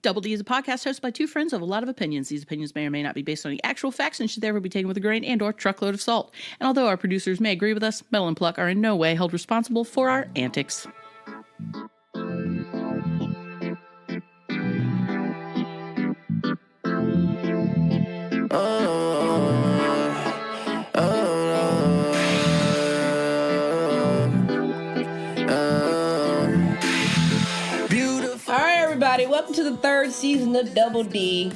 Double D is a podcast hosted by two friends who have a lot of opinions. These opinions may or may not be based on the actual facts and should therefore be taken with a grain and or truckload of salt. And although our producers may agree with us, Metal and Pluck are in no way held responsible for our antics. Welcome to the third season of Double D.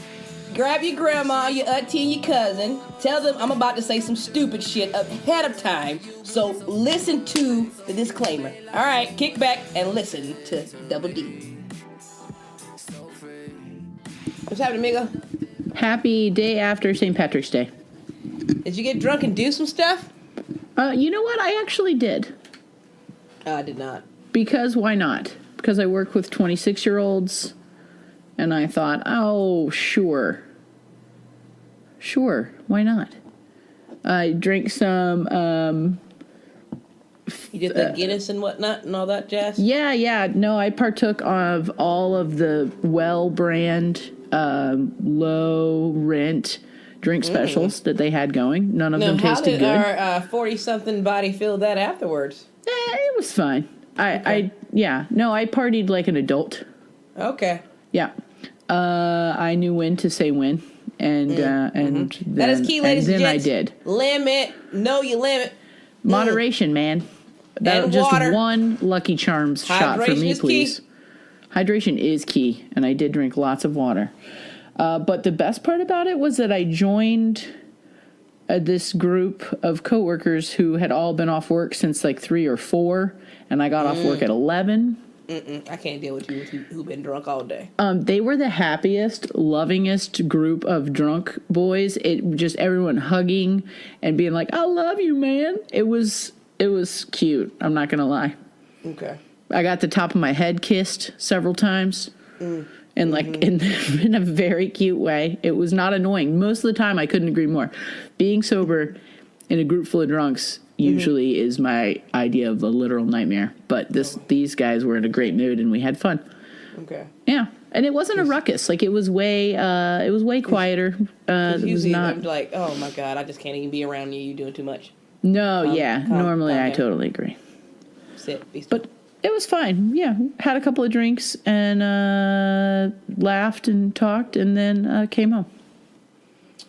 Grab your grandma, your auntie, and your cousin. Tell them I'm about to say some stupid shit ahead of time. So listen to the disclaimer. All right, kick back and listen to Double D. What's happening, amigo? Happy day after St. Patrick's Day. Did you get drunk and do some stuff? You know what? I actually did. I did not. Because why not? Because I work with 26-year-olds. And I thought, oh, sure, why not? I drank some, you did the Guinness and whatnot and all that jazz? Yeah. No, I partook of all of the well-brand, low-rent drink specials that they had going. None of them tasted good. How did our 40-something body feel that afterwards? It was fine. Okay. I partied like an adult. Okay. Yeah. I knew when to say when, and then, that is key, ladies and gents. I did. Know your limit. Moderation, man. That was just water. One Lucky Charms shot for me, please. Key. Hydration is key, and I did drink lots of water. But the best part about it was that I joined this group of coworkers who had all been off work since like 3 or 4, and I got off work at 11. I can't deal with you who've been drunk all day. They were the happiest, lovingest group of drunk boys. It just everyone hugging and being like, "I love you, man." It was cute. I'm not gonna lie. Okay. I got the top of my head kissed several times, and like in a very cute way. It was not annoying. Most of the time, I couldn't agree more. Being sober in a group full of drunks usually is my idea of a literal nightmare. But these guys were in a great mood and we had fun. Okay. Yeah. And it wasn't a ruckus. Like it was way quieter. Usually I'm like, oh my God, I just can't even be around you. You're doing too much. No, normally I totally agree. Sit, be still. But it was fine. Yeah. Had a couple of drinks and laughed and talked and then came home.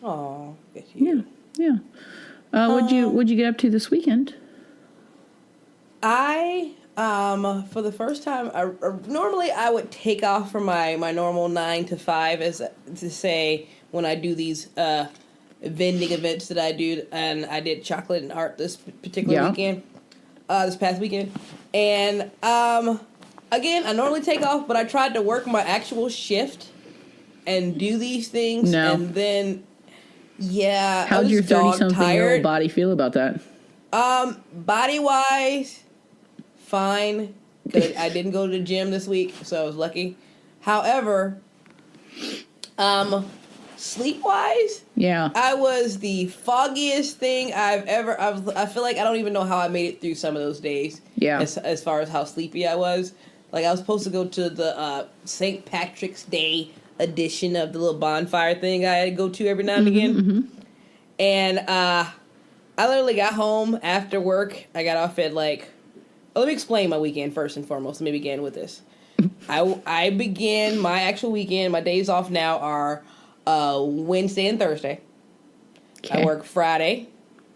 Aw, Yeah. What'd you get up to this weekend? I for the first time, normally I would take off from my normal 9 to 5 as to say when I do these vending events that I do, and I did chocolate and art this particular weekend, this past weekend, and again I normally take off, but I tried to work my actual shift and do these things, and then. Yeah, how'd your 30-something-year-old body feel about that? Body-wise, fine. I didn't go to the gym this week, so I was lucky. However, sleep-wise, I was the foggiest thing I've ever. I feel like I don't even know how I made it through some of those days. Yeah. As far as how sleepy I was, like I was supposed to go to the St. Patrick's Day edition of the little bonfire thing I had to go to every now and again. And I literally got home after work. I got off at let me explain my weekend first and foremost. Let me begin with this. I begin my actual weekend. My days off now are Wednesday and Thursday. Okay. I work Friday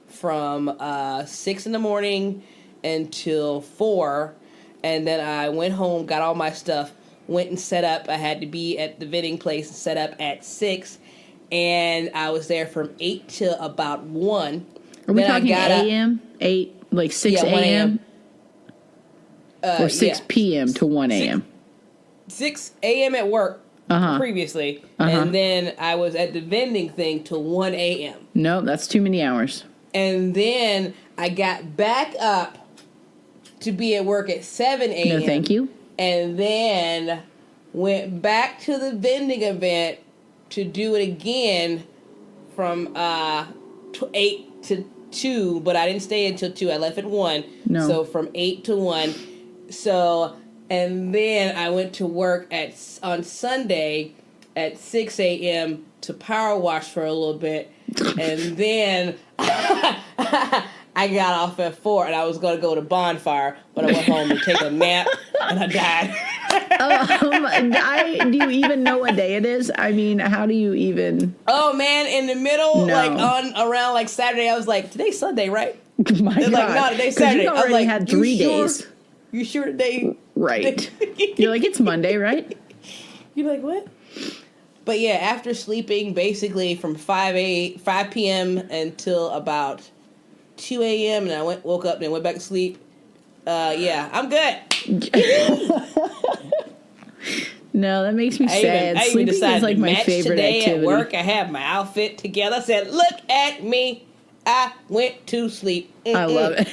from 6 in the morning until 4. And then I went home, got all my stuff, went and set up. I had to be at the vending place and set up at 6. And I was there from 8 till about 1. Are we talking a.m.? 8, like 6 a.m.? Or 6 p.m. to 1 a.m.? 6 a.m. at work previously. And then I was at the vending thing till 1 a.m. No, that's too many hours. And then I got back up to be at work at 7 a.m. No, thank you. And then went back to the vending event to do it again from 8 to 2, but I didn't stay until 2. I left at 1. No. So from 8 to 1. So And then I went to work on Sunday at 6 a.m. to power wash for a little bit. And then I got off at 4 and I was going to go to Bonfire, but I went home to take a nap and I died. Do you even know what day it is? I mean, how do you even? Oh man, in the middle, No. like around like Saturday, I was like, today's Sunday, right? My They're God. like, no, today's Saturday. You I was already like, had 3 you sure? days. You sure today? Right. You're like, it's Monday, right? You're like, what? But yeah, after sleeping basically from 5 p.m. until about 2 a.m. and I woke up and went back to sleep. Yeah, I'm good. No, that makes me sad. I even Sleeping decided is like to my match favorite today activity. at work. I had my outfit together. I said, look at me. I went to sleep. I love it.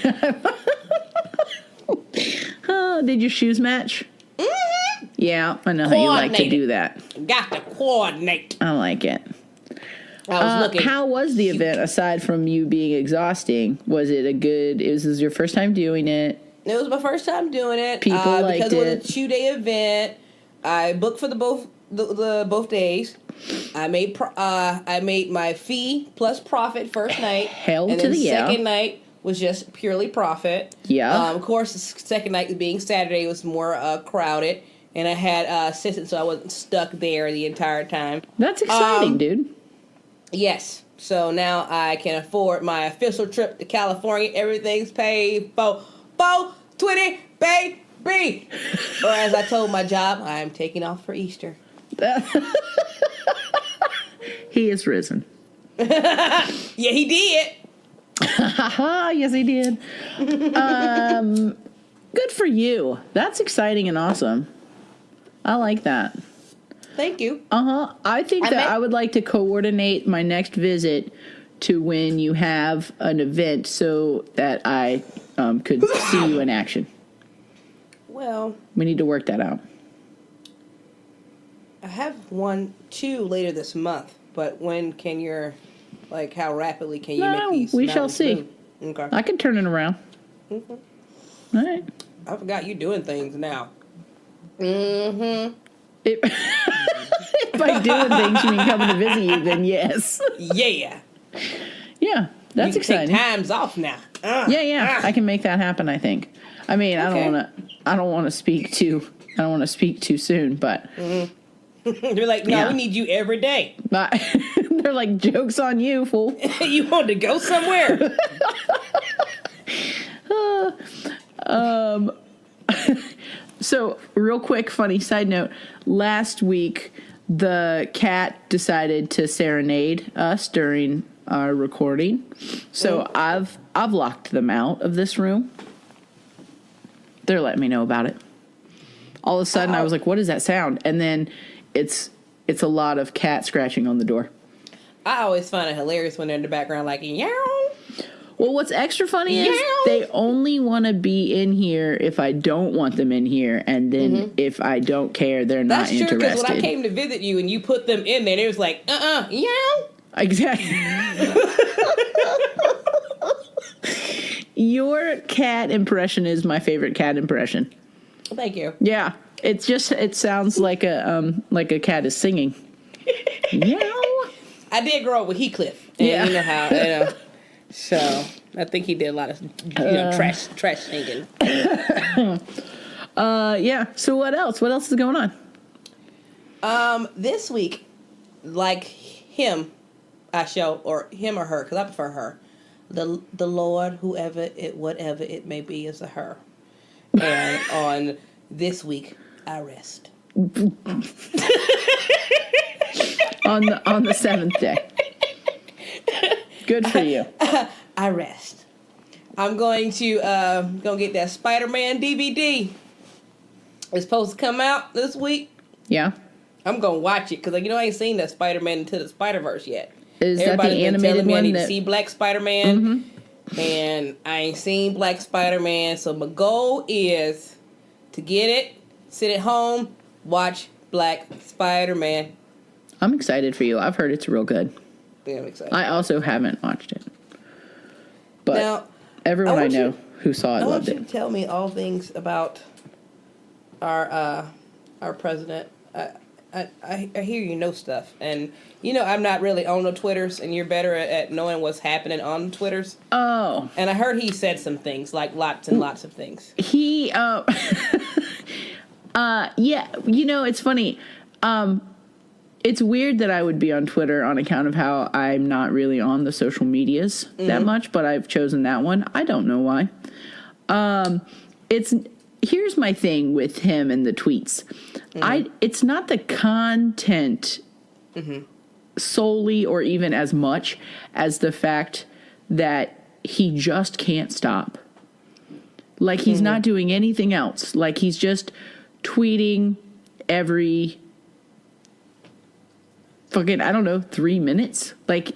Oh, did your shoes match? Mm-hmm. Yeah, I know how you like to do that. Got to coordinate. I like it. I was looking. How was the event aside from you being exhausting? Was it a good? This is your first time doing it? It was my first time doing it. People liked because it was it. a 2-day event. I booked for the both days. I made my fee plus profit first night. Hell and to then the yeah. second night was just purely profit. Yeah. Of course, the second night being Saturday was more crowded, and I had assistants, so I wasn't stuck there the entire time. That's exciting, dude. Yes. So now I can afford my official trip to California. Everything's paid for 4/20, baby. Or as I told my job, I'm taking off for Easter. He is risen. Yeah, he did. Yes, he did. Good for you. That's exciting and awesome. I like that. Thank you. I think I would like to coordinate my next visit to when you have an event so that I could see you in action. Well, We need to work that out. I have 2 later this month, but when can how rapidly can you make these? We shall see. Move? Okay. I can turn it around. Mm-hmm. All right. I forgot you doing things now. Mm-hmm. If by doing things you mean coming to visit you, then yes. Yeah. Yeah, that's you can exciting. Take times off now. Yeah. I can make that happen, I think. I mean, Okay. I don't want to speak too soon, but They're like, no, Yeah. we need you every day. they're like, joke's on you, fool. You want to go somewhere? So, real quick, funny side note. Last week, the cat decided to serenade us during our recording. So I've locked them out of this room. They're letting me know about it. All of a sudden, I was like, "What is that sound?" And then it's a lot of cat scratching on the door. I always find it hilarious when they're in the background like, yow. Well, what's extra funny is Meow. they only want to be in here if I don't want them in here, and then if I don't care, they're not That's true, because interested. when I came to visit you and you put them in there, it was like, yow. Exactly. Your cat impression is my favorite cat impression. Thank you. Yeah, it sounds like a cat is singing. Meow. I did grow up with Heathcliff. And Yeah. you know how, so I think he did a lot of, trash singing. Yeah. So what else? What else is going on? This week, like him, or him or her, because I prefer her. The Lord, whatever it may be, is a her. And on this week, I rest. On the seventh day. Good for you. I rest. I'm going to get that Spider-Man DVD. It's supposed to come out this week. Yeah. I'm gonna watch it because I ain't seen that Spider-Man Into the Spider-Verse yet. Is Everybody's that the been animated telling me I one need to that? see Black Spider-Man, and I ain't seen Black Spider-Man. So my goal is to get it, sit at home, watch Black Spider-Man. I'm excited for you. I've heard it's real good. Yeah, I'm excited. I also haven't watched it, but Now, everyone I want know you- who saw it I want loved you it. to tell me all things about our president. I hear you know stuff, and I'm not really on the Twitters, and you're better at knowing what's happening on the Twitters. Oh, and I heard he said some things, like lots and lots of things. He, yeah, it's funny. It's weird that I would be on Twitter on account of how I'm not really on the social medias that much, but I've chosen that one. I don't know why. Here's my thing with him and the tweets. It's not the content solely or even as much as the fact that he just can't stop. Like, he's not doing anything else. Like, he's just tweeting every fucking, 3 minutes. Like,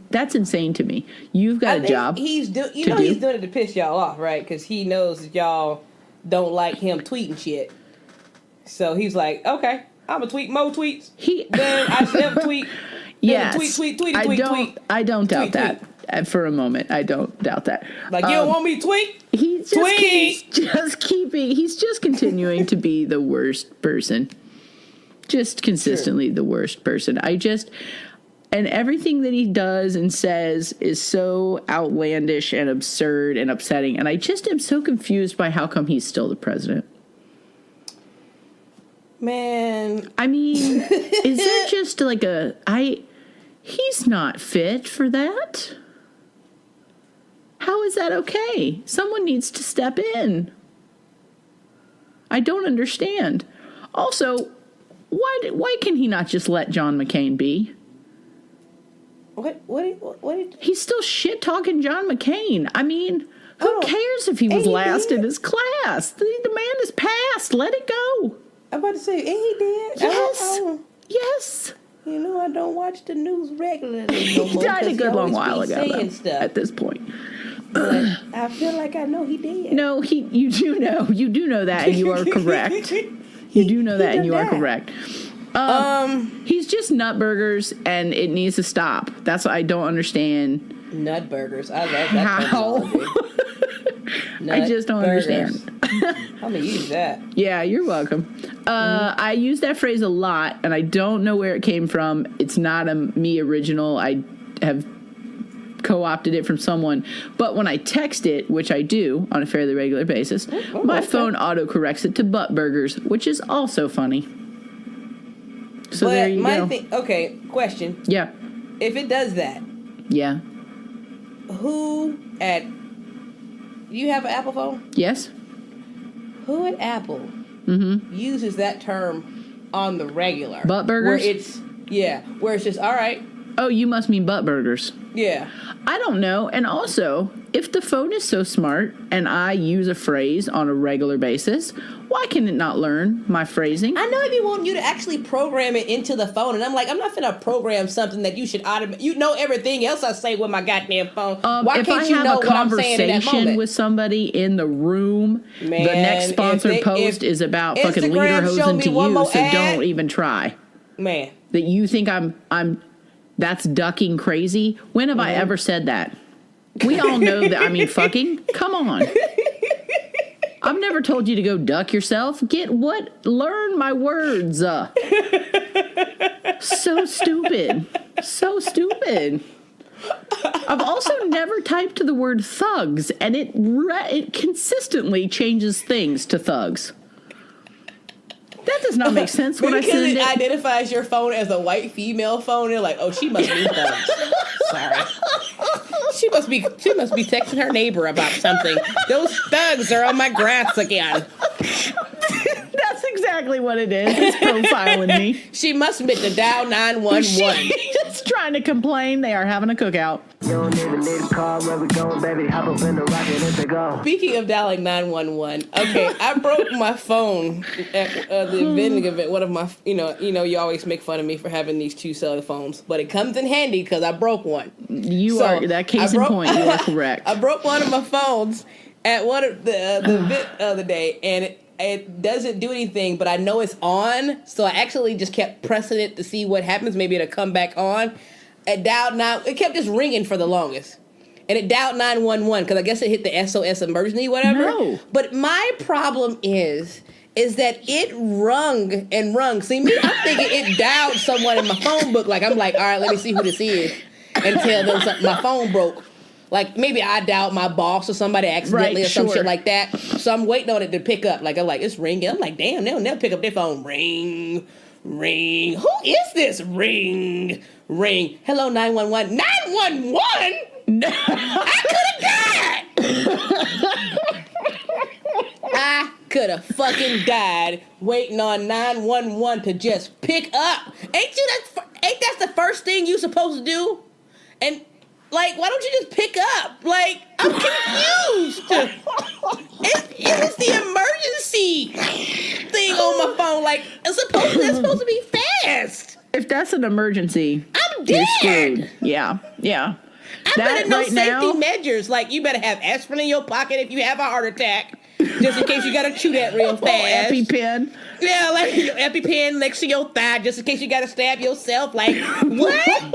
that's insane to me. You've got a job. He's doing it to piss y'all off, right? Because he knows that y'all don't like him tweeting shit. So he's like, okay, I'm gonna tweet more tweets. Then I should never tweet. Yes. Tweet. I don't doubt that. For a moment, I don't doubt that. Like, you don't want me to tweet? He's just continuing to be the worst person. Just consistently the worst person. And everything that he does and says is so outlandish and absurd and upsetting. And I just am so confused by how come he's still the president. Man. I mean, is there just like he's not fit for that? How is that okay? Someone needs to step in. I don't understand. Also, why can he not just let John McCain be? What? He's still shit talking John McCain. I mean, who cares if he was last in his class? The man is passed. Let it go. I'm about to say, ain't he dead? Yes. Yes. I don't watch the news regularly no more. He died a good long while ago, stuff. at this point. But I feel like I know he did. No, you do know. You do know that, and you are correct. You do know that, and you are correct. He's just nutburgers, and it needs to stop. That's what I don't understand. Nutburgers. I love that. How? I just don't understand. I'm gonna use that. Yeah, you're welcome. I use that phrase a lot, and I don't know where it came from. It's not a me original. I have co-opted it from someone. But when I text it, which I do on a fairly regular basis, my phone auto-corrects it to butt burgers, which is also funny. So but there you go. Okay, question. Yeah. If it does that, yeah. You have an Apple phone? Yes. Who at Apple uses that term on the regular? Butt burgers? Where it's just, all right. Oh, you must mean butt burgers. Yeah. I don't know. And also, if the phone is so smart and I use a phrase on a regular basis, why can it not learn my phrasing? I know they want you to actually program it into the phone, and I'm like, I'm not finna program something that you should automate. You know everything else I say with my goddamn phone. Why can't you know what I'm saying in that moment? If I have a conversation with somebody in the room, the next sponsored post is about fucking lederhosen to you, so don't even try. Man. That you think that's ducking crazy? When have I ever said that? We all know that I mean fucking. Come on. I've never told you to go duck yourself. Learn my words. So stupid. So stupid. I've also never typed the word thugs, and it consistently changes things to thugs. That does not make sense when I send it. Because it identifies your phone as a white female phone. You're like, oh, she must be thugs. Sorry. She must be texting her neighbor about something. Those thugs are on my grass again. That's exactly what it is. It's profiling me. She must admit to dial 911. She's just trying to complain. They are having a cookout. You don't even need a car. Where we going, baby? Hop up in the rocket and they go. Speaking of dialing 911, okay, I broke my phone at the vending event. One of my, you always make fun of me for having these two cell phones, but it comes in handy because I broke one. You are correct. I broke one of my phones at one of the event the other day, and it doesn't do anything, but I know it's on, so I actually just kept pressing it to see what happens. Maybe it'll come back on. It kept just ringing for the longest. And it dialed 911 because I guess it hit the SOS emergency, whatever. No. But my problem is is that it rung and rung. See, me, I'm thinking it dialed someone in my phone book. Like, I'm like, all right, let me see who this is. And tell them something. My phone broke. Like, maybe I dialed my boss or somebody accidentally or some shit like that. So I'm waiting on it to pick up. Like, I'm like, it's ringing. I'm like, damn, they'll never pick up their phone. Ring, ring. Who is this? Ring, ring. Hello, 911. 911? I could have died. I could have fucking died waiting on 911 to just pick up. Ain't that the first thing you supposed to do? And like, why don't you just pick up? Like, I'm confused. It was the emergency thing on my phone. Like, it's supposed to be fast. If that's an emergency, I'm you're dead. screwed. Yeah. I better know safety measures. Like, you better have aspirin in your pocket if you have a heart attack, just in case you gotta chew that real fast. EpiPen. Yeah, like your EpiPen next to your thigh, just in case you gotta stab yourself. Like, what?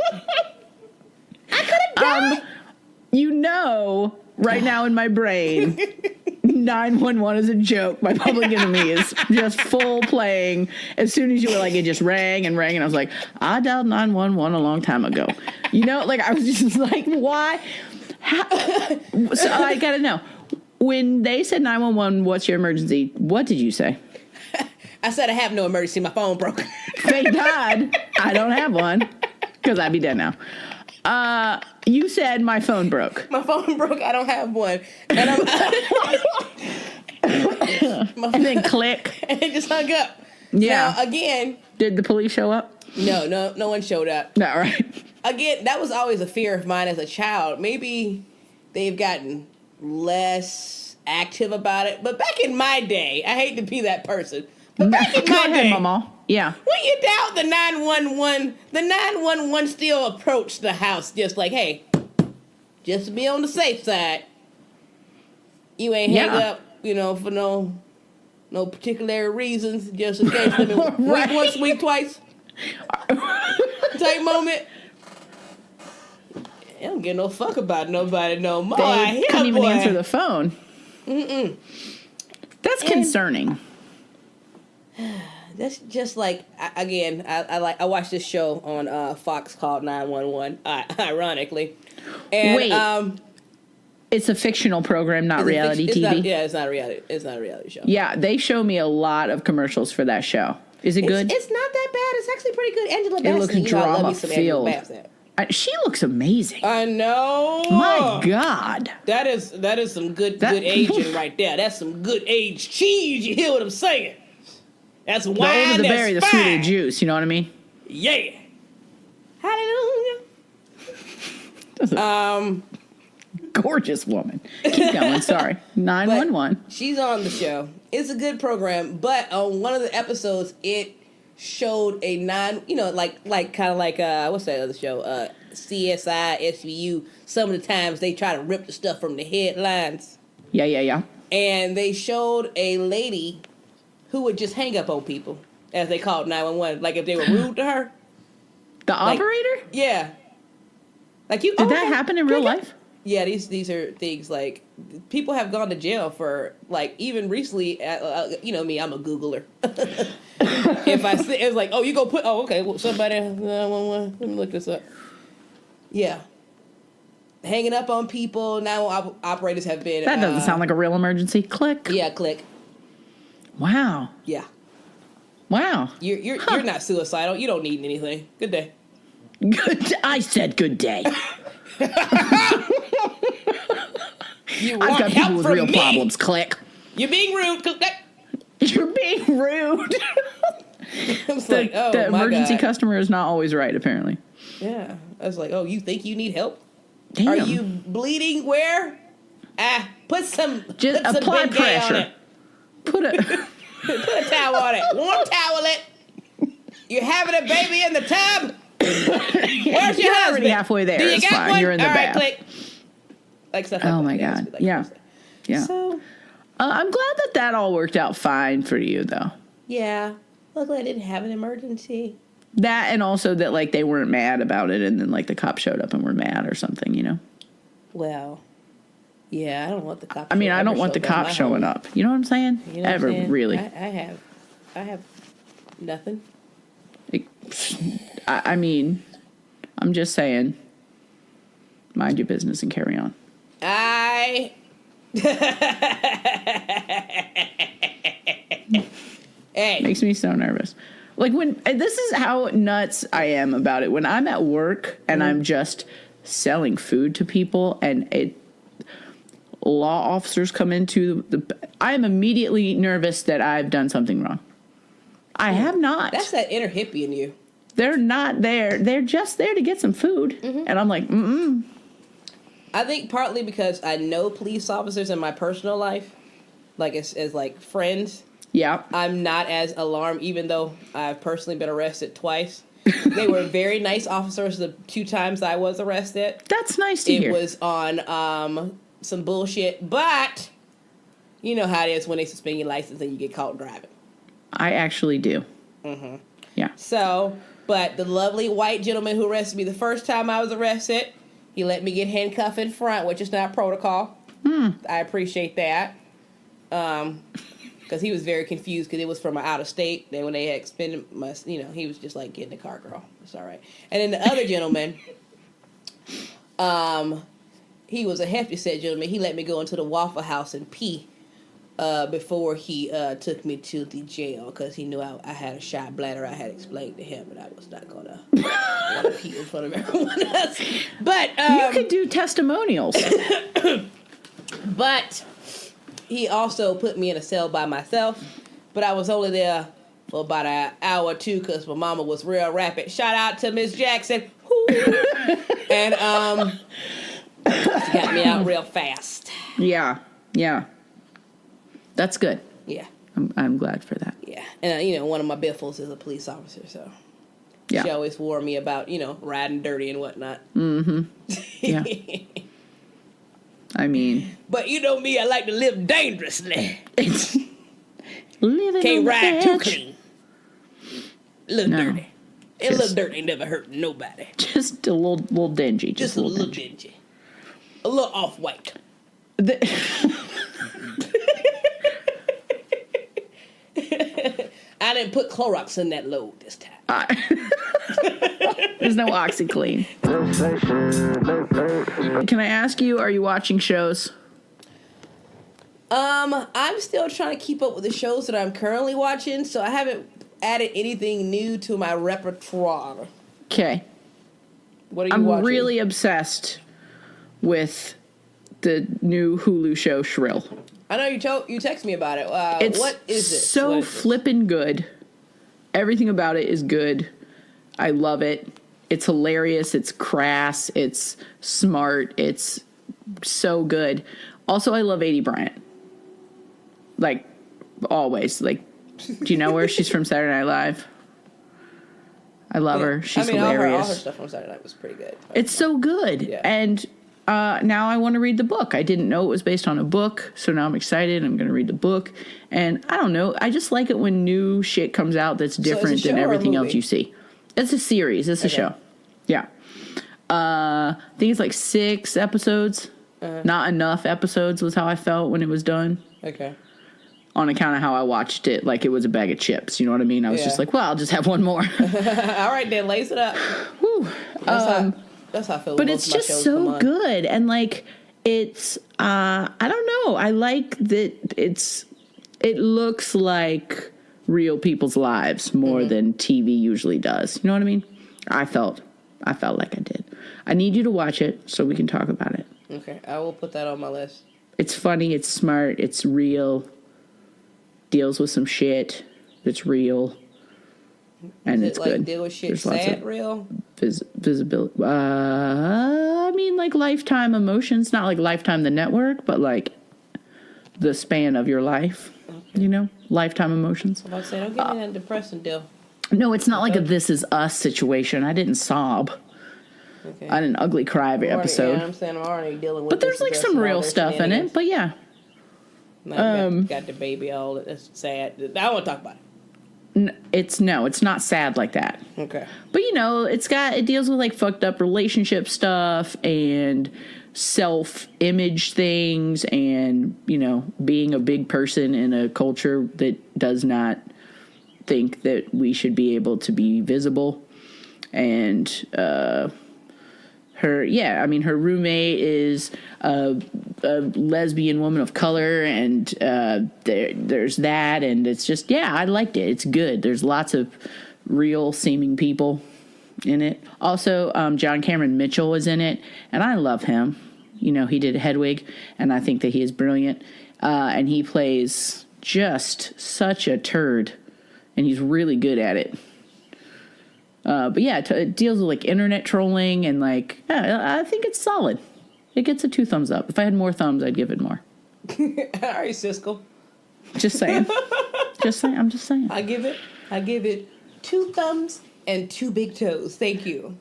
I could have died. Right now in my brain, 911 is a joke. My Public Enemy is just full playing. As soon as you were like, it just rang, and I was like, I dialed 911 a long time ago. Like, I was just like, why? So I gotta know. When they said 911, what's your emergency? What did you say? I said I have no emergency. My phone broke. Thank God I don't have one, because I'd be dead now. You said my phone broke. My phone broke. I don't have one. And And then click. And it just hung up. Yeah. Now, again. Did the police show up? No one showed up. No, right. Again, that was always a fear of mine as a child. Maybe they've gotten less active about it. But back in my day, I hate to be that person, but back in my day, Mama. Yeah. when you dialed the 911 still approached the house just like, hey, just to be on the safe side. You ain't hang up, for no particular reasons, just in case. Week once, week twice. Type moment. I don't give no fuck about nobody no more. They couldn't even answer the phone. That's concerning. That's just like, again, I watched this show on Fox called 911, ironically. And, wait, it's a fictional program, not reality TV? It's not a reality show. Yeah, they show me a lot of commercials for that show. Is it good? It's not that bad. It's actually pretty good. Angela Bassett. It looks drama-filled. She looks amazing. I know. My God. That is some good aging right there. That's some good aged cheese. You hear what I'm saying? That's wine. The older the berry, the fine. sweeter juice. You know what I mean? Yeah. Hallelujah. Gorgeous woman. Keep going. Sorry. 911. She's on the show. It's a good program, but on one of the episodes, it showed a what's that other show? CSI, SVU. Some of the times they try to rip the stuff from the headlines. Yeah. And they showed a lady who would just hang up on people, as they called 911. Like if they were rude to her. The operator? Yeah. Like you. Did that happen in real life? Yeah, these are things like people have gone to jail for, like, even recently. Me, I'm a Googler. If I see, it's like, oh, you go put, oh, okay, well, somebody, let me look this up. Yeah, hanging up on people. Now operators have been. That doesn't sound like a real emergency. Click. Yeah, click. Wow. Yeah. Wow. You're not suicidal. You don't need anything. Good day. I said good day. You I've got people with real me. Problems. Click. You're being rude. Click. You're being rude. The emergency customer is not always right, apparently. Yeah. I was like, oh, you think you need help? Damn. Are you bleeding where? Put some apply Bengay pressure. on it. Put a towel on it. Warm towel it. You're having a baby in the tub? Where's your husband? Already halfway there. Do you it's got fine. one? You're in the bath. Click. Like stuff like oh that. My God. Like Yeah. So, I'm glad that all worked out fine for you, though. Yeah. Luckily, I didn't have an emergency. That, and also that, like, they weren't mad about it, and then, like, the cop showed up and were mad or something, you know? Well, Yeah, I don't want the cops. I mean, I don't want the cops showing up. You know what I'm saying? You know what I'm saying? Really. I have nothing. I mean, I'm just saying, mind your business and carry on. Hey. Makes me so nervous. Like and this is how nuts I am about it. When I'm at work and I'm just selling food to people and law officers come into I am immediately nervous that I've done something wrong. I have not. That's that inner hippie in you. They're not there. They're just there to get some food. And I'm like, I think partly because I know police officers in my personal life, like as like friends. Yeah. I'm not as alarmed, even though I've personally been arrested twice. They were very nice officers the 2 times I was arrested. That's nice to hear. It was on some bullshit, but you know how it is when they suspend your license and you get caught driving. I actually do. Yeah. So, but the lovely white gentleman who arrested me the first time I was arrested, he let me get handcuffed in front, which is not protocol. I appreciate that. Because he was very confused because it was from out of state. Then when they had expended my, he was just like, get in the car, girl. It's all right. And then the other gentleman, he was a hefty set gentleman. He let me go into the Waffle House and pee before he took me to the jail because he knew I had a shot bladder. I had explained to him that I was not going to pee in front of everyone else. But you could do testimonials. But he also put me in a cell by myself, but I was only there for about an hour or two because my mama was real rapid. Shout out to Miss Jackson. And she got me out real fast. Yeah. That's good. Yeah. I'm glad for that. Yeah. And, one of my biffles is a police officer, so yeah. She always warned me about, riding dirty and whatnot. Yeah. I mean, but you know me, I like to live dangerously. Living Can't ride too edge. clean. Look dirty. And look dirty ain't never hurt nobody. Just a little dingy. Just a little dingy. A little off-white. I didn't put Clorox in that load this time. There's no OxyClean. Can I ask you, are you watching shows? I'm still trying to keep up with the shows that I'm currently watching, so I haven't added anything new to my repertoire. Okay. What are you I'm watching? really obsessed with the new Hulu show Shrill. I know you texted me about it. What is it? So flippin' good. Everything about it is good. I love it. It's hilarious. It's crass. It's smart. It's so good. Also, I love Adie Bryant. Like, always. Like, do you know her? She's from Saturday Night Live. I love her. She's hilarious. All her stuff on Saturday Night was pretty good. It's so good. Yeah. And now I want to read the book. I didn't know it was based on a book, so now I'm excited. I'm going to read the book. And I don't know. I just like it when new shit comes out that's different than everything else you see. It's a series. It's a show. Yeah. I think it's like 6 episodes. Not enough episodes was how I felt when it was done. Okay. On account of how I watched it like it was a bag of chips. You know what I mean? I was just like, well, I'll just have one more. All right, then. Lace it up. Whew. That's how I feel. But it's just so good. And like, it's, I don't know. I like that it looks like real people's lives more than TV usually does. You know what I mean? I felt like I did. I need you to watch it so we can talk about it. Okay. I will put that on my list. It's funny. It's smart. It's real. Deals with some shit that's real. And it's like good. Deal with shit There's sad real? Visibility. I mean, like Lifetime emotions, not like Lifetime the network, but like the span of your life. Okay. You know, Lifetime emotions. I'm about to say, don't give me that depressing deal. No, it's not like a This Is Us situation. I didn't sob. Okay. I didn't ugly cry every episode. Yeah, I'm saying I'm already dealing with. But there's like some real stuff in it. But yeah. Got the baby all. It's sad. I don't want to talk about it. It's not sad like that. Okay. But you know, it deals with like fucked up relationship stuff and self-image things and, you know, being a big person in a culture that does not think that we should be able to be visible. And her roommate is a lesbian woman of color, and there's that, and it's just, I liked it. It's good. There's lots of real seeming people in it. Also, John Cameron Mitchell was in it, and I love him. You know, he did Hedwig, and I think that he is brilliant. And he plays just such a turd, and he's really good at it. But yeah, it deals with like internet trolling and like, I think it's solid. It gets a 2 thumbs up. If I had more thumbs, I'd give it more. All right, Siskel. Just saying. I'm just saying. I give it 2 thumbs and 2 big toes. Thank you.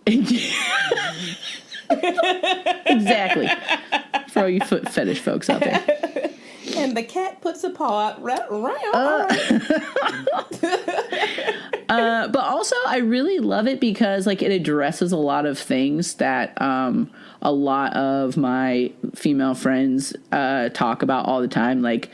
Exactly. For all you foot fetish folks out there. And the cat puts a paw out right around. But also, I really love it because like it addresses a lot of things that a lot of my female friends talk about all the time, like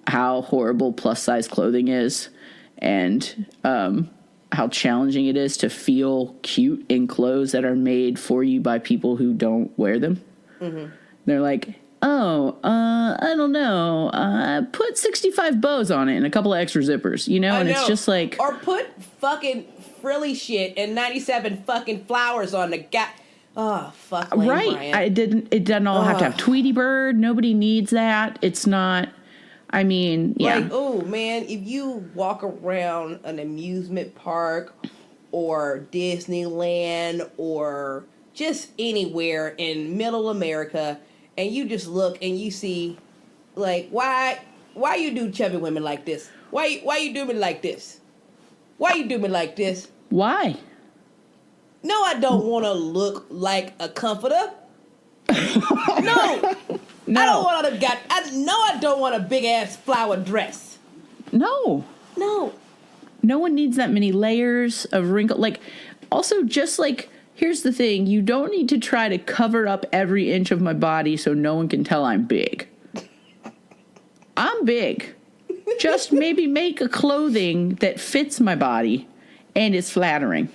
how horrible plus size clothing is, and how challenging it is to feel cute in clothes that are made for you by people who don't wear them. Mm-hmm. They're like, I don't know, put 65 bows on it and a couple of extra zippers, you know? And it's just like... Or put fucking frilly shit and 97 fucking flowers on the guy. Oh, fuck Lane right. Bryant. It doesn't all have to have Tweety Bird. Nobody needs that. It's not... I mean, yeah. Like, oh, man, if you walk around an amusement park or Disneyland or just anywhere in middle America... And you just look and you see, like, why you do chubby women like this? Why you do me like this? Why you do me like this? Why? No, I don't want to look like a comforter. No. I don't want to I don't want a big ass flower dress. No. No one needs that many layers of wrinkle. Like, also just like. Here's the thing. You don't need to try to cover up every inch of my body so no one can tell I'm big. I'm big. Just maybe make a clothing that fits my body and is flattering.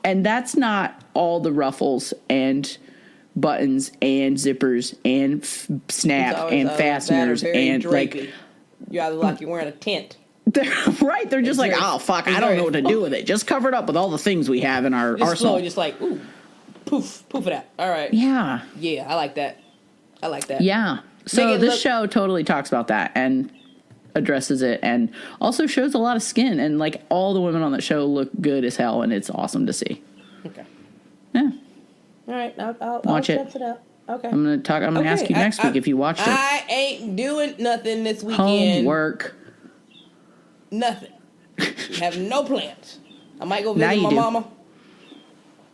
And that's not all the ruffles and buttons and zippers and snap and fasteners and drapey. Like... You either like you're wearing a tent. Right, they're just like, oh, fuck, I don't know what to do with it. Just cover it up with all the things we have in our arsenal. Slow, just like, ooh, poof it out. All right. Yeah. Yeah, I like that. Yeah. So this show totally talks about that and addresses it and also shows a lot of skin. And, like, all the women on that show look good as hell, and it's awesome to see. Okay. Yeah. All right, I'll watch check it out. Okay. I'm going to ask you next week if you watched it. I ain't doing nothing this weekend. Homework. Nothing. Have no plans. I might go visit my mama.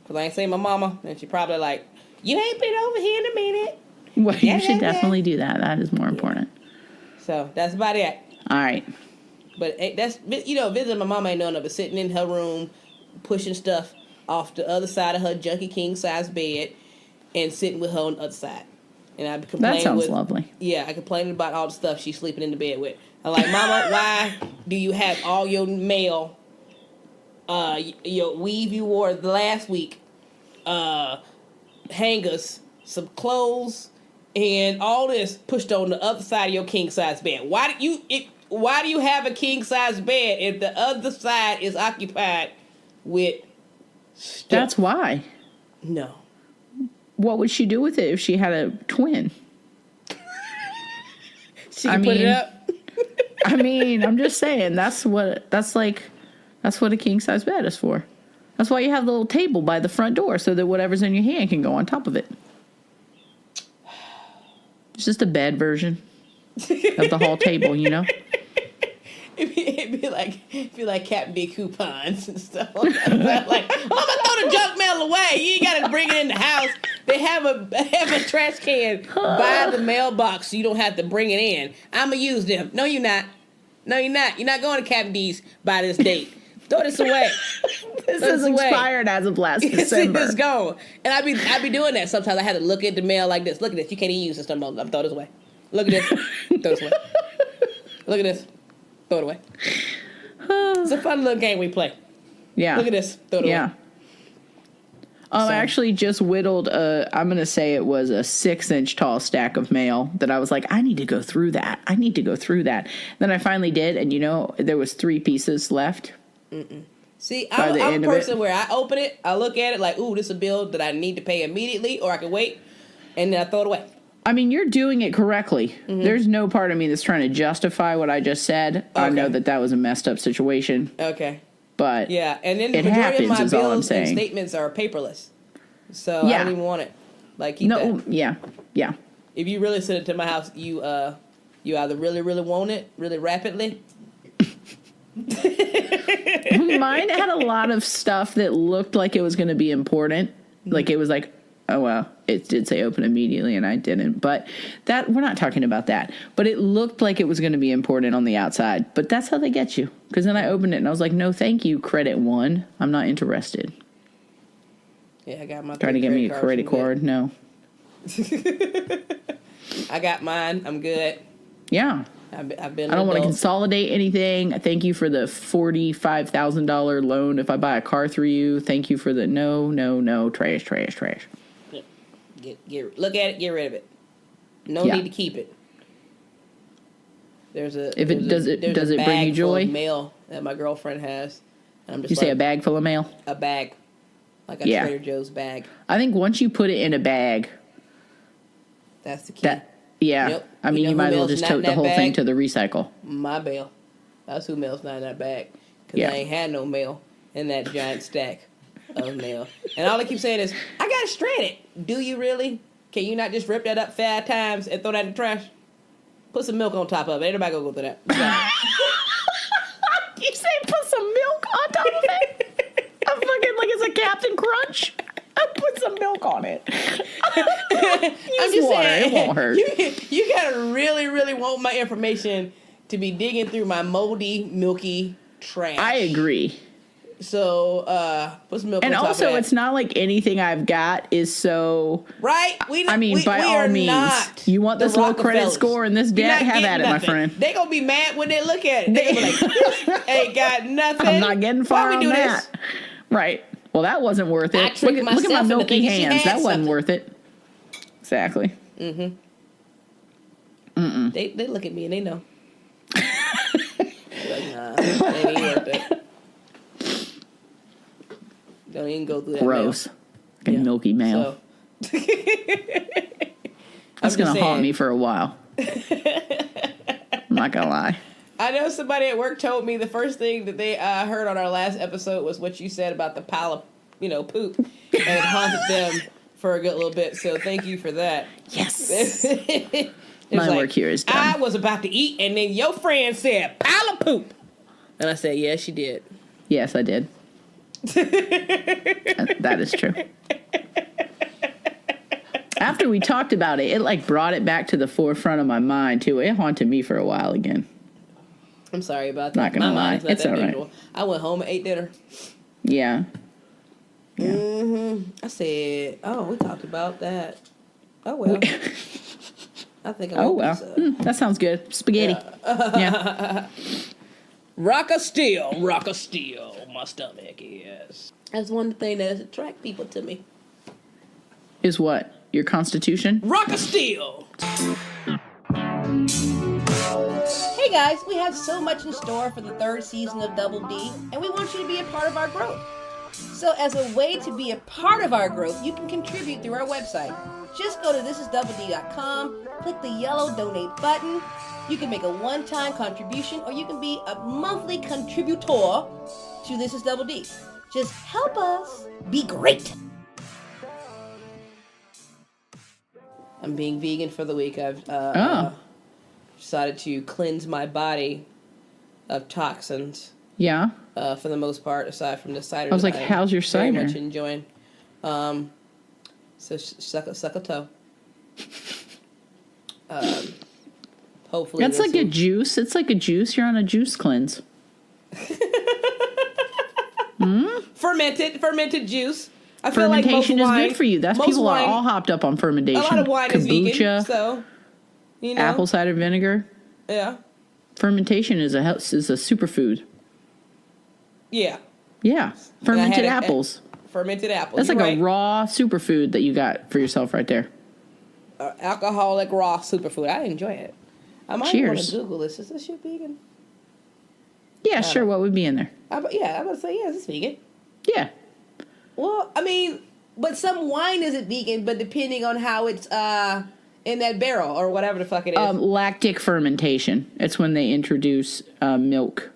Because I ain't seen my mama. And she probably like, you ain't been over here in a minute. Well, you should definitely do that. That is more important. So, that's about it. All right. But that's, visiting my mama ain't doing nothing but sitting in her room, pushing stuff off the other side of her junky king size bed and sitting with her on the other side. And I complain that sounds lovely. Yeah, I complained about all the stuff she's sleeping in the bed with. I'm like, Mama, why do you have all your mail, your weave you wore last week, hangers, some clothes, and all this pushed on the other side of your king size bed? Why do you have a king size bed if the other side is occupied with stuff? That's why. No. What would she do with it if she had a twin? She can put it up. I mean, I'm just saying that's what a king size bed is for. That's why you have the little table by the front door so that whatever's in your hand can go on top of it. It's just a bed version of the whole table, you know? It'd be like Captain D coupons and stuff like that. Like, Mama, throw the junk mail away. You ain't gotta bring it in the house. They have a trash can by the mailbox so you don't have to bring it in. I'ma use them. No, you're not. You're not going to Captain D's by this date. Throw this away. This is expired as of last December. It's gone. And I be doing that sometimes. I had to look at the mail like this. Look at this. You can't even use this no more. I'm throw this away. Look at this. Throw this away. Look at this. Throw it away. It's a fun little game we play. Yeah. Look at this. Throw it away. I actually just whittled I'm going to say it was a 6-inch tall stack of mail that I was like, I need to go through that. Then I finally did. And there was 3 pieces left. See, I'm a person where I open it, I look at it like, ooh, this is a bill that I need to pay immediately, or I can wait, and then I throw it away. I mean, you're doing it correctly. Mm-hmm. There's no part of me that's trying to justify what I just said. Okay. I know that was a messed up situation. Okay. But yeah, and then the majority of my bills and statements are paperless. So I don't even want it. Like, keep that. Yeah. If you really send it to my house, you either really, really want it, really rapidly. Mine had a lot of stuff that looked like it was going to be important. Like it was like, oh well, it did say open immediately and I didn't. But we're not talking about that. But it looked like it was going to be important on the outside. But that's how they get you. Because then I opened it and I was like, no, thank you, credit one. I'm not interested. Yeah, I got my trying to get me a credit card. No. I got mine. I'm good. Yeah. I've been. I don't want to consolidate anything. Thank you for the $45,000 loan if I buy a car through you. Thank you for the no, trash. Look at it, get rid of it. No need to keep it. Does it bring you joy? Full of mail that my girlfriend has. And I'm just say a bag full of mail? A bag. Like a Trader Joe's bag. I think once you put it in a bag, that's the key. Yeah. Yep. I mean, you might as well just tote the whole thing to the recycle. My bail. That's who mail's not in that bag. Because I ain't had no mail in that giant stack of mail. And all I keep saying is, I got it shredded. Do you really? Can you not just rip that up 5 times and throw that in the trash? Put some milk on top of it. Ain't nobody gonna go through that. You say put some milk on top of it? I'm fucking like it's a Captain Crunch. I put some milk on it. I'm just saying, it won't hurt. You gotta really, really want my information to be digging through my moldy, milky trash. I agree. So, put some milk on top of that. And also, it's not like anything I've got is so... Right? By all means, you want this low credit score and this debt? Have at it, my friend. They gonna be mad when they look at it. They gonna be like, this ain't got nothing. I'm not getting far on that. Right. Well, that wasn't worth it. Look at my milky hands. That wasn't worth it. Exactly. Mm-hmm. They look at me and they know. Like, nah, they ain't worth it. Don't even go through that. Gross. Like a milky mail. So. That's going to haunt me for a while. I'm not going to lie. I know somebody at work told me the first thing that they heard on our last episode was what you said about the pile of, poop. And it haunted them for a good little bit. So thank you for that. Yes. My work here is done. I was about to eat, and then your friend said, pile of poop. And I said, yes, she did. Yes, I did. That is true. After we talked about it, it brought it back to the forefront of my mind, too. It haunted me for a while again. I'm sorry about that. Not gonna lie. It's all right. I went home and ate dinner. Yeah. Mm-hmm. I said, we talked about that. Oh, well. I think I want pizza. That sounds good. Spaghetti. Yeah. Rock of steel, my stomach is. That's one thing that attracts people to me. Is what? Your constitution? Rock of steel! Hey guys, we have so much in store for the 3rd season of Double D, and we want you to be a part of our growth. So as a way to be a part of our growth, you can contribute through our website. Just go to thisisdoubld.com, click the yellow donate button. You can make a one-time contribution, or you can be a monthly contributor to This Is Double D. Just help us be great. I'm being vegan for the week. I've decided to cleanse my body of toxins. Yeah. For the most part, aside from the cider. I was like, how's your cider? Very much enjoying. So suck a toe. Hopefully. That's like a juice. It's like a juice. You're on a juice cleanse. Fermented juice. I feel like most Fermentation is wine, good for you. That's most people wine, are all hopped up on fermentation. A lot of wine is vegan, Kombucha, so you know. apple cider vinegar. Yeah. Fermentation is a superfood. Yeah. Yeah, fermented apples. Fermented apples. That's You're like right. a raw superfood that you got for yourself right there. Alcoholic raw superfood. I enjoy it. I might want Cheers. to Google this. Is this shit vegan? Yeah, sure. What would be in there? I'm about to say, yeah, it's vegan. Yeah. Well, I mean, but some wine isn't vegan, but depending on how it's in that barrel or whatever the fuck it is. Lactic fermentation. It's when they introduce milk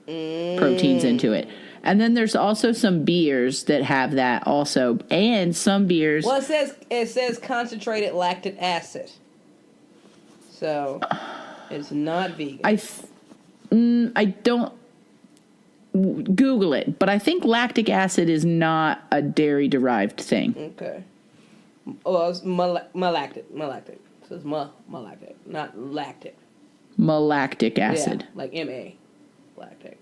proteins into it. And then there's also some beers that have that also, and some beers. Well, it says concentrated lactic acid, so it's not vegan. I don't Google it, but I think lactic acid is not a dairy derived thing. Okay. Well, it's malactic. So it's malactic, not lactic. Malactic acid. Yeah, like M-A, lactic.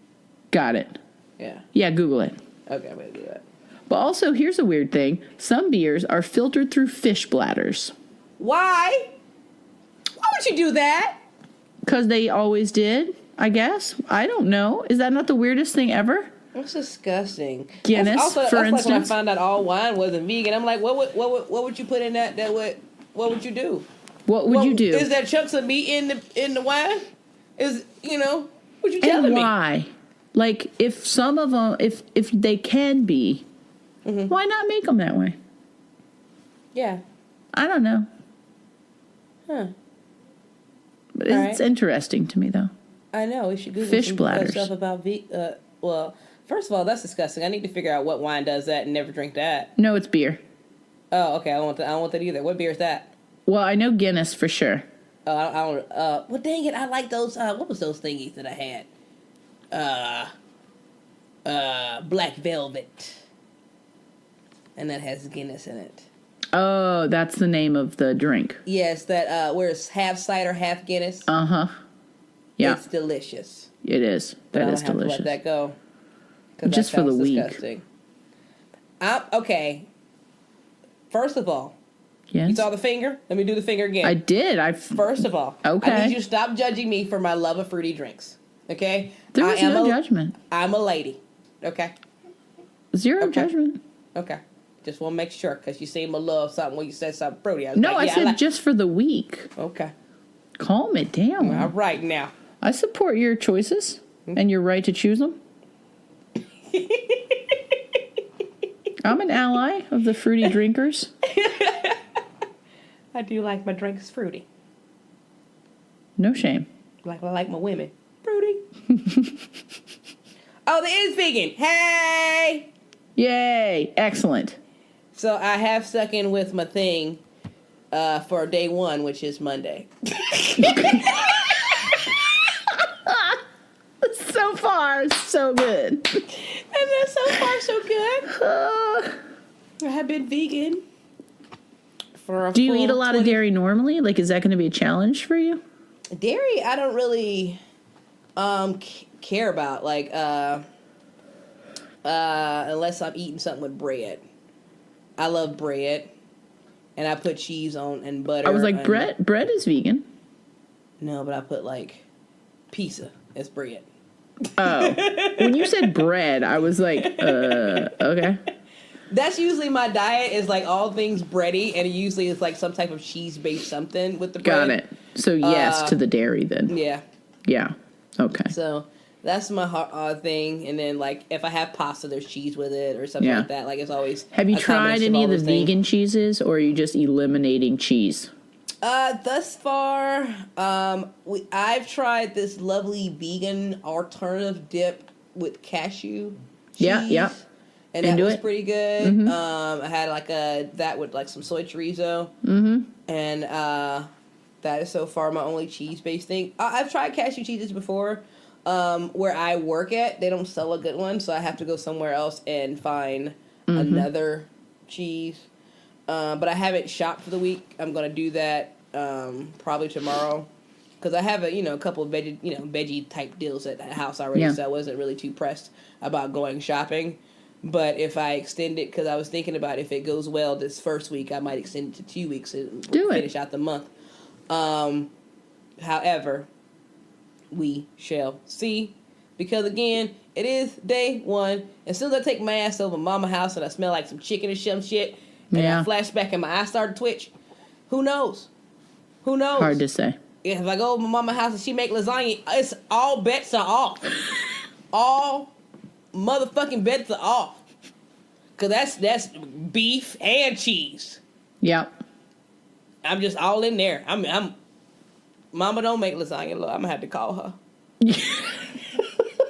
Got it. Yeah. Yeah, Google it. Okay, I'm gonna do that. But also, here's a weird thing. Some beers are filtered through fish bladders. Why? Why would you do that? Because they always did, I guess. I don't know. Is that not the weirdest thing ever? That's disgusting. Guinness, for that's like when I instance. found out all wine wasn't vegan. I'm like, what would you put in that? What would you do? What would you do? Is there chunks of meat in the wine? What you telling And me? why? Like, if some of them, if they can be, why not make them that way? Yeah. I don't know. Huh. But All it's right. interesting to me, though. I know. We should Google Fish some bladders. stuff about well, first of all, that's disgusting. I need to figure out what wine does that and never drink that. No, it's beer. Oh, okay. I don't want that either. What beer is that? Well, I know Guinness for sure. I don't. Well, dang it! I like those. What was those thingies that I had? Black Velvet, and that has Guinness in it. Oh, that's the name of the drink. Yes, that where it's half cider, half Guinness. Uh-huh. Yeah, It's delicious. it is. But That I is don't have delicious. to let that go. 'Cause Just that for the sounds week. disgusting. Okay. First of all, Yes. you saw the finger? Let me do the finger again. I did. First of all, Okay. I need you to stop judging me for my love of fruity drinks. Okay? There was no judgment. I'm a lady. Okay? Zero Okay. judgment. Okay. Just want to make sure because you seem to love something when you said something fruity. No, like, I yeah, said like- just for the week. Okay. Calm it down. All right now. I support your choices and your right to choose them. I'm an ally of the fruity drinkers. I do like my drinks fruity. No shame. Like I like my women. Fruity. Oh, there is vegan. Hey! Yay! Excellent. So I have stuck in with my thing for day one, which is Monday. So far, so good. And then so far, so good. I have been vegan for a Do you full eat a lot 20 of dairy normally? Like, is that going to be a challenge for you? Dairy, I don't really care about, like, unless I'm eating something with bread. I love bread, and I put cheese on and butter. I was like, and- bread is vegan. No, but I put like pizza as bread. Oh, when you said bread, I was like, okay. That's usually my diet is like all things bready, and it usually is like some type of cheese based something with the bread. Got it. So yes to the dairy then. Yeah. Yeah. Okay. So that's my thing, and then like if I have pasta, there's cheese with it or something Yeah. like that. Like it's always. Have you a tried combination any all of the those things. vegan cheeses, or are you just eliminating cheese? Thus far, I've tried this lovely vegan alternative dip with cashew cheese. Yeah. And that Into was it? pretty good. Mm-hmm. I had like that with like some soy chorizo. Mm-hmm. And that is so far my only cheese-based thing. I've tried cashew cheeses before. Where I work at, they don't sell a good one, so I have to go somewhere else and find another cheese. But I haven't shopped for the week. I'm going to do that probably tomorrow. because I have a couple of veggie type deals at the house already, Yeah. so I wasn't really too pressed about going shopping. But if I extend it, because I was thinking about if it goes well this first week, I might extend it to 2 weeks and finish out the month. However, we shall see. Because again, it is day one. As soon as I take my ass over mama house and I smell like some chicken or some shit, and Yeah. I flashback and my eyes start to twitch, who knows? Who knows? Hard to say. If I go over my mama house and she make lasagna, it's all bets are off. All motherfucking bets are off. Cause that's beef and cheese. Yep. I'm just all in there. I'm Mama don't make lasagna, Lord. I'm gonna have to call her.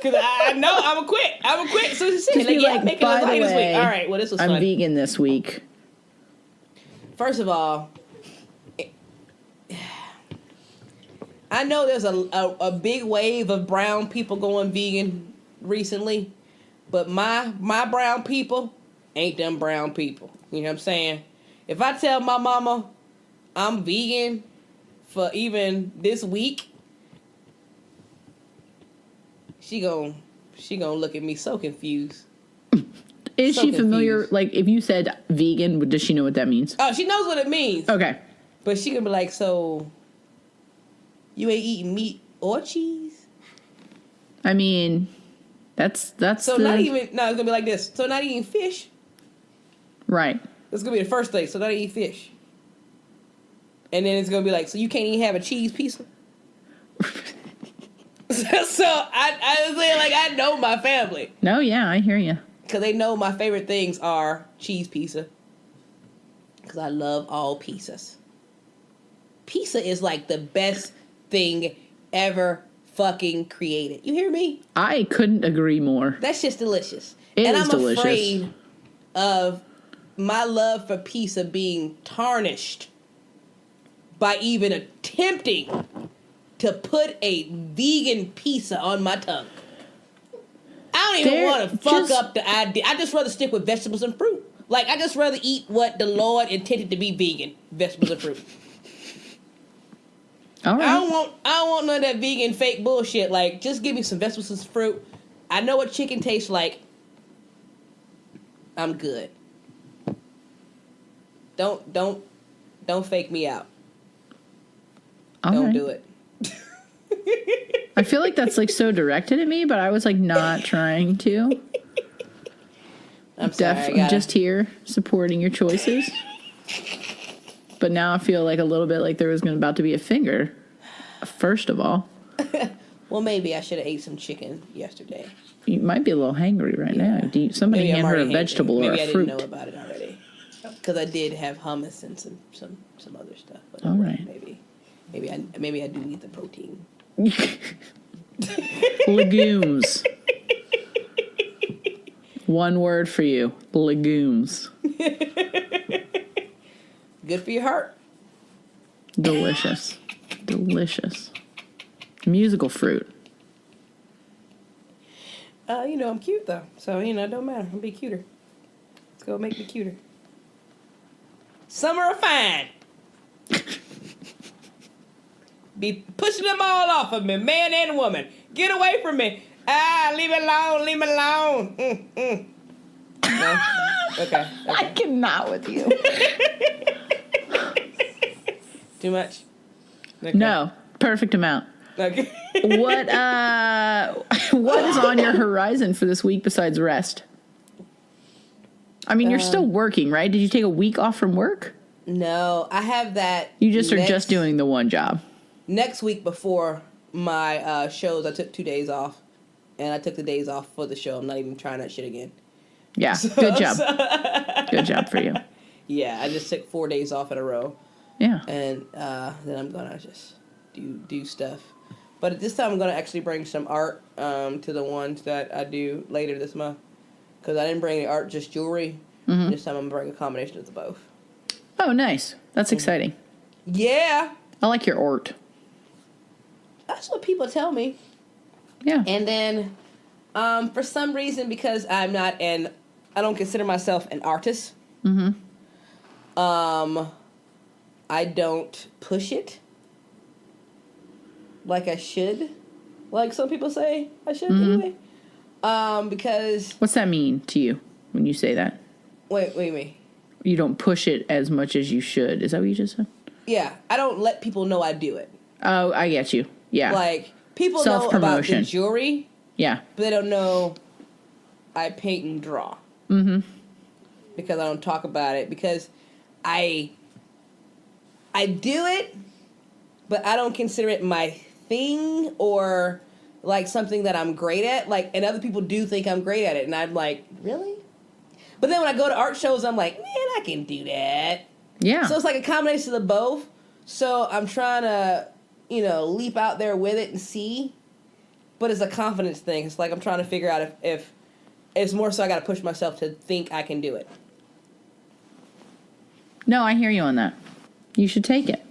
Cause I know I'm gonna quit. So she's like, yeah, I'm making lasagna this week. All right, well, this was fun. I'm vegan this week. First of all, I know there's a big wave of brown people going vegan recently, but my brown people ain't them brown people. You know what I'm saying? If I tell my mama I'm vegan for even this week, she gonna look at me so confused. Is So she familiar? confused. Like, if you said vegan, does she know what that means? Oh, she knows what it means. Okay. But she gonna be like, so you ain't eating meat or cheese? I mean, that's So the, it's gonna be like this. So not eating fish? right. That's gonna be the first thing. So not eat fish. And then it's gonna be like, so you can't even have a cheese pizza? So I was saying, like, I know my family. No, yeah, I hear you. Because they know my favorite things are cheese pizza. Because I love all pizzas. Pizza is like the best thing ever fucking created. You hear me? I couldn't agree more. That shit's delicious. It and is I'm delicious. afraid of my love for pizza being tarnished by even attempting to put a vegan pizza on my tongue. I don't even want to fuck up the idea. I just rather stick with vegetables and fruit. Like, I just rather eat what the Lord intended to be vegan, vegetables and fruit. All right. I don't want none of that vegan fake bullshit. Like, just give me some vegetables and fruit. I know what chicken tastes like. I'm good. Don't fake me out. All Don't right. do it. I feel like that's like so directed at me, but I was like not trying to. I'm sorry. Definitely just here supporting your choices. But now I feel like a little bit like there was about to be a finger. First of all, Well, maybe I should have ate some chicken yesterday. you might be a little hangry right now. Somebody Maybe I'm hand her a already hangry. vegetable or Maybe a I fruit. didn't know about it already. Because I did have hummus and some other stuff. But All right. Maybe I do need the protein. Legumes. One word for you: legumes. Good for your heart. Delicious. Delicious. Musical fruit. I'm cute though, so it don't matter. I'll be cuter. Let's go make me cuter. Summer of fine. Be pushing them all off of me, man and woman. Get away from me. Leave me alone. Leave me alone. No? Okay. I cannot with you. Too much? Okay. No, perfect amount. Okay. What is on your horizon for this week besides rest? I mean, you're still working, right? Did you take a week off from work? No, I have that. You just are just doing the one job. Next week before my shows, I took 2 days off. And I took the days off for the show. I'm not even trying that shit again. Yeah, good job. Good job for you. Yeah, I just took 4 days off in a row. Yeah. And then I'm going to just do stuff. But at this time, I'm going to actually bring some art to the ones that I do later this month. Because I didn't bring any art, just jewelry. Mm-hmm. This time I'm going to bring a combination of the both. Oh, nice. That's exciting. Yeah. I like your art. That's what people tell me. Yeah. And then, for some reason, because I don't consider myself an artist. Mm-hmm. I don't push it. like I should, like some people say I should anyway. Because What's that mean to you when you say that? wait. You don't push it as much as you should. Is that what you just said? Yeah, I don't let people know I do it. Oh, I get you. Yeah. Like, people know about the Self-promotion. jewelry, Yeah. but they don't know I paint and draw. Mm-hmm. Because I don't talk about it. Because I do it, but I don't consider it my thing or like something that I'm great at. Like, and other people do think I'm great at it, and I'm like, really? But then when I go to art shows, I'm like, man, I can do that. Yeah. So it's like a combination of both. So I'm trying to, leap out there with it and see. But it's a confidence thing. It's like I'm trying to figure out if it's more so I got to push myself to think I can do it. No, I hear you on that. You should take it.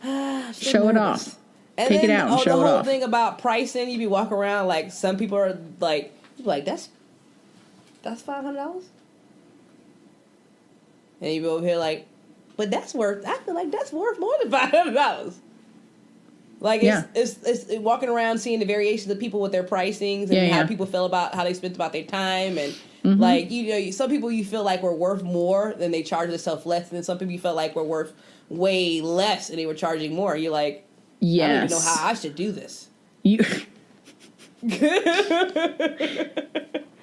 Show it off. And Take then, it out and show the it whole off. thing about pricing, you be walking around like some people are like that's $500, and you be over here like, but I feel like that's worth more than $500. Like it's walking around seeing the variations of people with their pricings and how people feel about how they spent about their time and like some people you feel like were worth more than they charge themselves less, and then some people you felt like were worth way less and they were charging more. You're like, yes. I don't even know how I should do this. You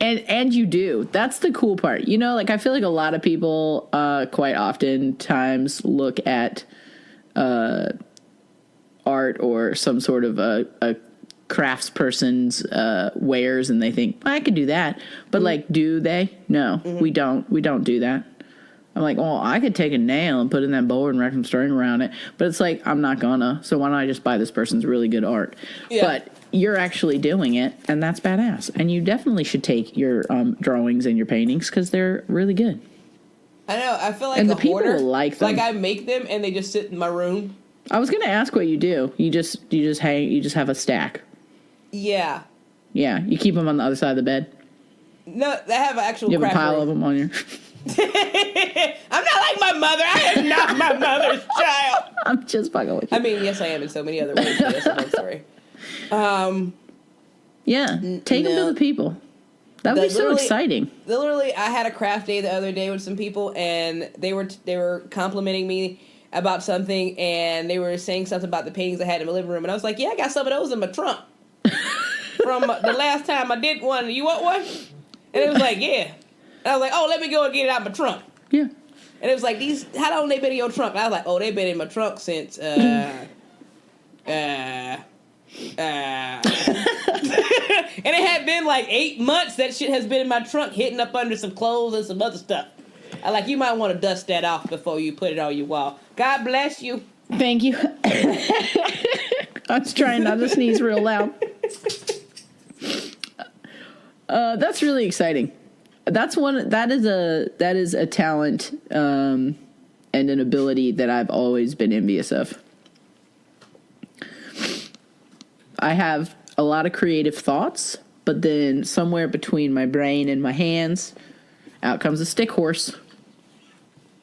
and you do. That's the cool part. Like I feel like a lot of people quite oftentimes look at art or some sort of a craftsperson's wares and they think, I could do that. But like, do they? No, we don't. We don't do that. I'm like, well, I could take a nail and put it in that board and wrap some string around it. But it's like, I'm not gonna. So why don't I just buy this person's really good art? Yeah. But you're actually doing it, and that's badass. And you definitely should take your drawings and your paintings because they're really good. I know. I feel like and a the people hoarder. like them. Like I make them and they just sit in my room. I was gonna ask what you do. You just have a stack. Yeah. Yeah. You keep them on the other side of the bed. No, I have an actual. You have a pile room. of them on your. I'm not like my mother. I am not my mother's child. I'm just fucking with you. I mean, yes, I am in so many other ways. But that's another story. Yeah, take them to the people. That would be so exciting. Literally, I had a craft day the other day with some people, and they were complimenting me about something, and they were saying something about the paintings I had in my living room, and I was like, yeah, I got some of those in my trunk from the last time I did one. You want one? And it was like, yeah. And I was like, oh, let me go and get it out of my trunk. Yeah. And it was like, how long they been in your trunk? And I was like, oh, they've been in my trunk since, and it had been like 8 months that shit has been in my trunk, hitting up under some clothes and some other stuff. I like, you might want to dust that off before you put it on your wall. God bless you. Thank you. I was trying not to sneeze real loud. That's really exciting. That is a talent and an ability that I've always been envious of. I have a lot of creative thoughts, but then somewhere between my brain and my hands, out comes a stick horse.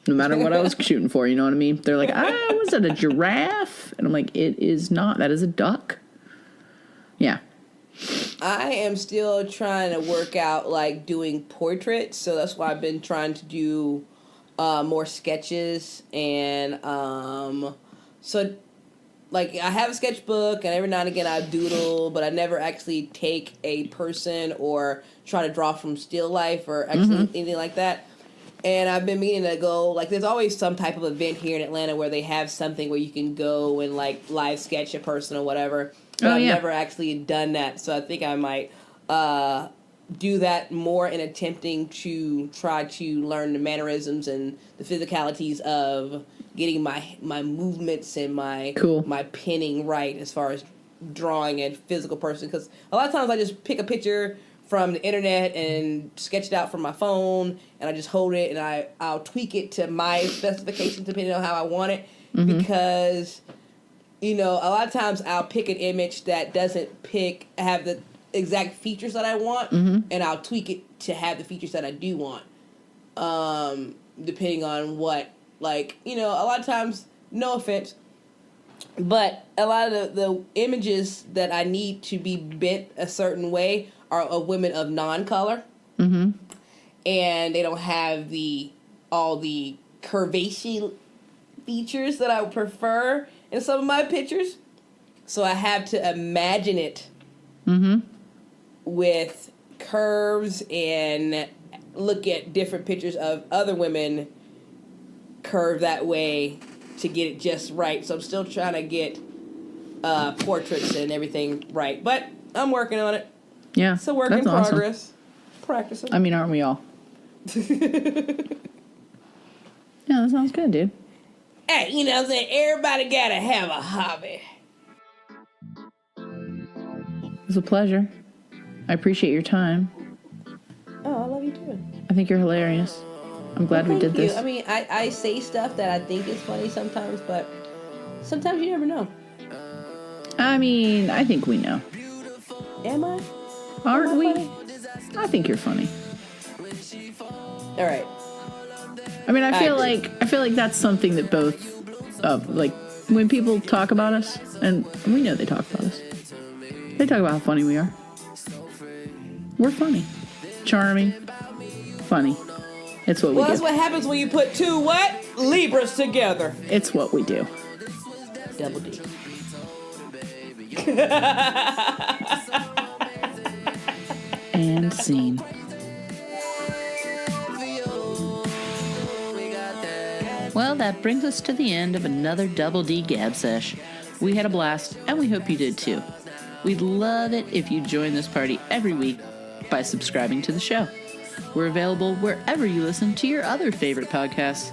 No matter what I was shooting for, you know what I mean? They're like, was it a giraffe? And I'm like, it is not. That is a duck. Yeah. I am still trying to work out, like, doing portraits, so that's why I've been trying to do more sketches, and so, like, I have a sketchbook, and every now and again I doodle, but I never actually take a person or try to draw from still life or actually anything like that. And I've been meaning to go, like, there's always some type of event here in Atlanta where they have something where you can go and, like, live sketch a person or whatever. But I've never actually done that, so I think I might do that more in attempting to try to learn the mannerisms and the physicalities of getting my movements and my pinning right as far as drawing a physical person. Because a lot of times I just pick a picture from the internet and sketch it out from my phone, and I just hold it and I'll tweak it to my specifications depending on how I want it. Because, you know, a lot of times I'll pick an image that doesn't have the exact features that I want, and I'll tweak it to have the features that I do want, depending on what, like, you know, a lot of times, no offense, But a lot of the images that I need to be bent a certain way are of women of non-color. Mm-hmm. And they don't have all the curvaceous features that I would prefer in some of my pictures. So I have to imagine it with curves and look at different pictures of other women curved that way to get it just right. So I'm still trying to get portraits and everything right. But I'm working on it. Yeah. It's a work in awesome. progress. Practicing. I mean, aren't we all? Yeah, that sounds good, dude. Hey, you know what I'm saying? Everybody gotta have a hobby. It was a pleasure. I appreciate your time. Oh, I love you too. I think you're hilarious. I'm glad we did this. I mean, I say stuff that I think is funny sometimes, but sometimes you never know. I mean, I think we know. Am I? Aren't we? funny? I think you're funny. All right. I mean, I feel agree. like that's something that both of, like, when people talk about us, and we know they talk about us, they talk about how funny we are. We're funny. Charming. Funny. It's what we Well, that's do. what happens when you put two what? Libras together. It's what we do. Double D. And scene. Well, that brings us to the end of another Double D Gab Sesh. We had a blast, and we hope you did too. We'd love it if you join this party every week by subscribing to the show. We're available wherever you listen to your other favorite podcasts.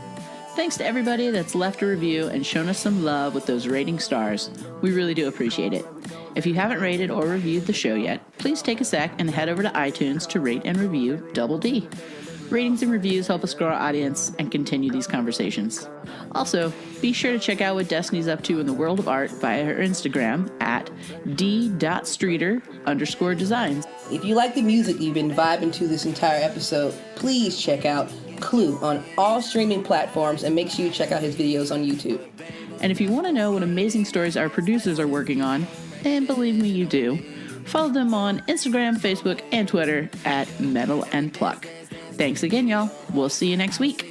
Thanks to everybody that's left a review and shown us some love with those rating stars. We really do appreciate it. If you haven't rated or reviewed the show yet, please take a sec and head over to iTunes to rate and review Double D. Ratings and reviews help us grow our audience and continue these conversations. Also, be sure to check out what Destiny's up to in the world of art via her Instagram at d.streeter_designs. If you like the music you've been vibing to this entire episode, please check out Clew on all streaming platforms and make sure you check out his videos on YouTube. And if you want to know what amazing stories our producers are working on, and believe me, you do, follow them on Instagram, Facebook, and Twitter at Metal and Pluck. Thanks again, y'all. We'll see you next week.